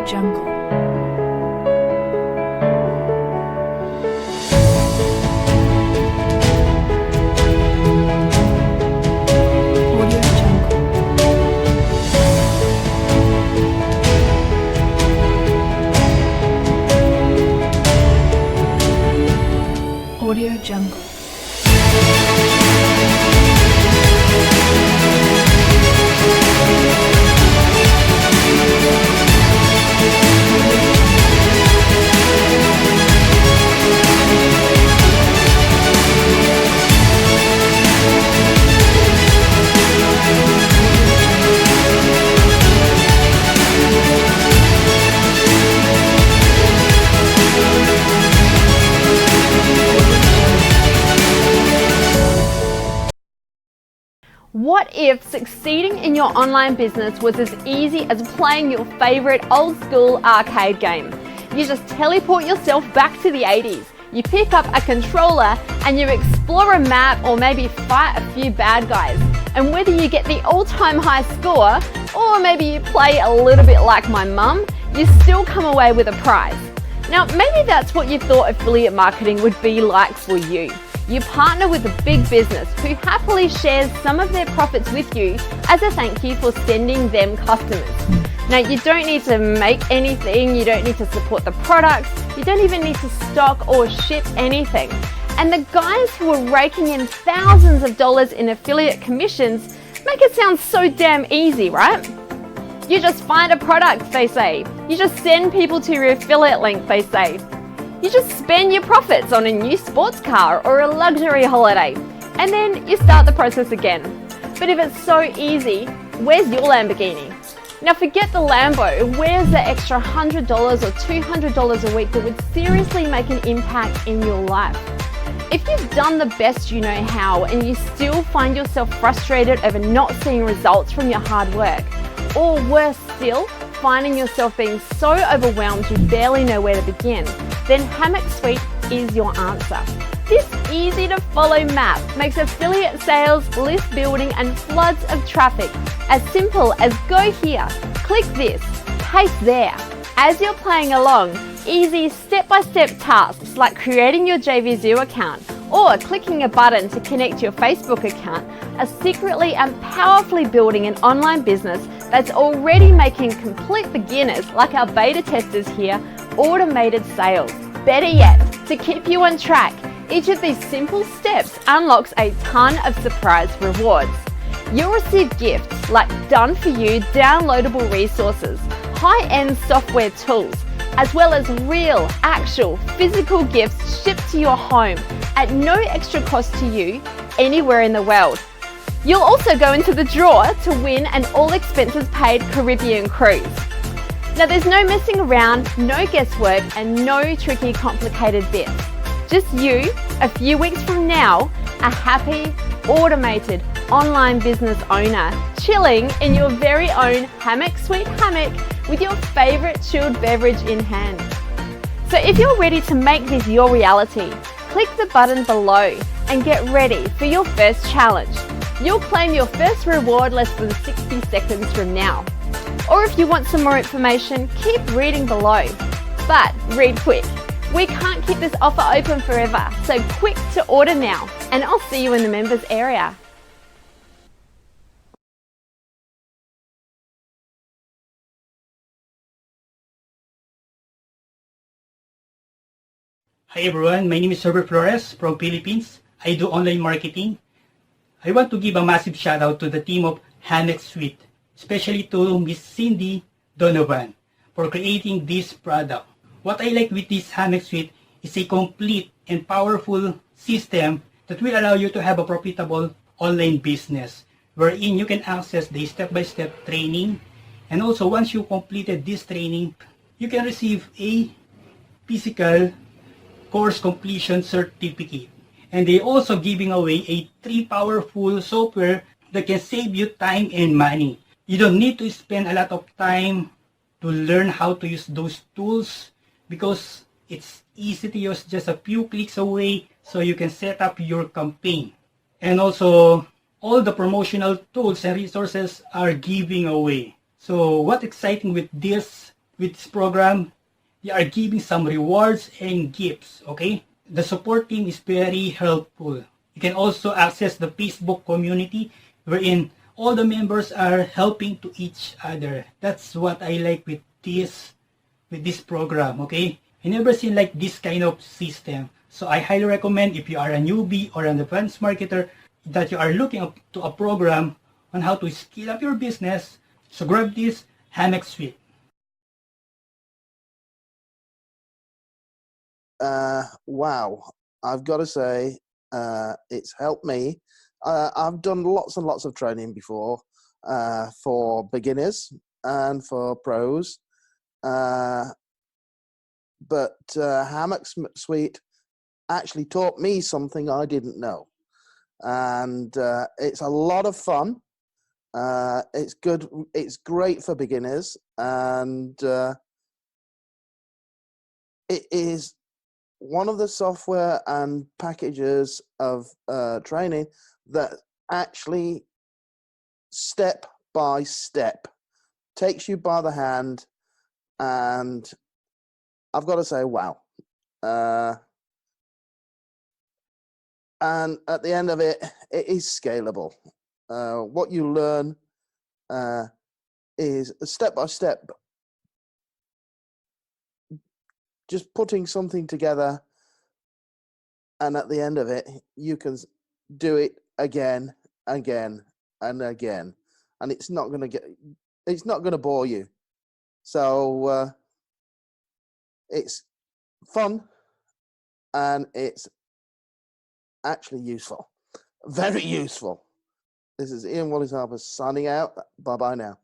Jungle. Audio Jungle. What if succeeding in your online business was as easy as playing your favorite old school arcade game? You just teleport yourself back to the 80s. You pick up a controller and you explore a map or maybe fight a few bad guys. And whether you get the all-time high score or maybe you play a little bit like my mum, you still come away with a prize. Now, maybe that's what you thought affiliate marketing would be like for you. You partner with a big business who happily shares some of their profits with you as a thank you for sending them customers. Now, you don't need to make anything, you don't need to support the products, you don't even need to stock or ship anything. And the guys who are raking in thousands of dollars in affiliate commissions make it sound so damn easy, right? You just find a product, they say. You just send people to your affiliate link, they say. You just spend your profits on a new sports car or a luxury holiday, and then you start the process again. But if it's so easy, where's your Lamborghini? Now forget the Lambo, where's the extra $100 or $200 a week that would seriously make an impact in your life? If you've done the best you know how and you still find yourself frustrated over not seeing results from your hard work, or worse still, finding yourself being so overwhelmed you barely know where to begin, then Hammock Suite is your answer. This easy to follow map makes affiliate sales, list building and floods of traffic as simple as go here, click this, paste there. As you're playing along, easy step-by-step tasks like creating your JVZoo account or clicking a button to connect your Facebook account are secretly and powerfully building an online business that's already making complete beginners like our beta testers here automated sales. Better yet, to keep you on track, each of these simple steps unlocks a ton of surprise rewards. You'll receive gifts like done for you downloadable resources, high-end software tools, as well as real, actual, physical gifts shipped to your home at no extra cost to you anywhere in the world. You'll also go into the draw to win an all-expenses-paid Caribbean cruise. Now there's no messing around, no guesswork, and no tricky, complicated bits. Just you, a few weeks from now, a happy, automated, online business owner, chilling in your very own Hammock Suite hammock with your favorite chilled beverage in hand. So if you're ready to make this your reality, click the button below and get ready for your first challenge. You'll claim your first reward less than 60 seconds from now. Or if you want some more information, keep reading below. But read quick. We can't keep this offer open forever, so quick to order now, and I'll see you in the members area. Hi everyone, my name is Herbert Flores from Philippines. I do online marketing. I want to give a massive shout out to the team of Hammock Suite, especially to Miss Cindy Donovan for creating this product. What I like with this Hammock Suite is a complete and powerful system that will allow you to have a profitable online business wherein you can access the step-by-step training, and also once you completed this training, you can receive a physical course completion certificate. And they also giving away a 3 powerful software that can save you time and money. You don't need to spend a lot of time to learn how to use those tools because it's easy to use, just a few clicks away, so you can set up your campaign. And also, all the promotional tools and resources are giving away. So what's exciting with this With this program, they are giving some rewards and gifts, okay? The support team is very helpful. You can also access the Facebook community wherein all the members are helping to each other. That's what I like with this program, okay? I never seen like this kind of system. So I highly recommend if you are a newbie or an advanced marketer that you are looking up to a program on how to scale up your business. So grab this Hammock Suite. Wow, I've got to say, it's helped me. I've done lots and lots of training before for beginners and for pros, but Hammock Suite actually taught me something I didn't know, and it's a lot of fun. It's good. It's great for beginners, and it is one of the software and packages of training that actually step by step takes you by the hand, and I've got to say, wow. And at the end of it, it is scalable. What you learn is step by step, just putting something together, and at the end of it, you can do it again, again, and again, and it's not going to bore you. So it's fun, and it's actually useful, very useful. This is Ian Wallace Harper signing out. Bye bye now.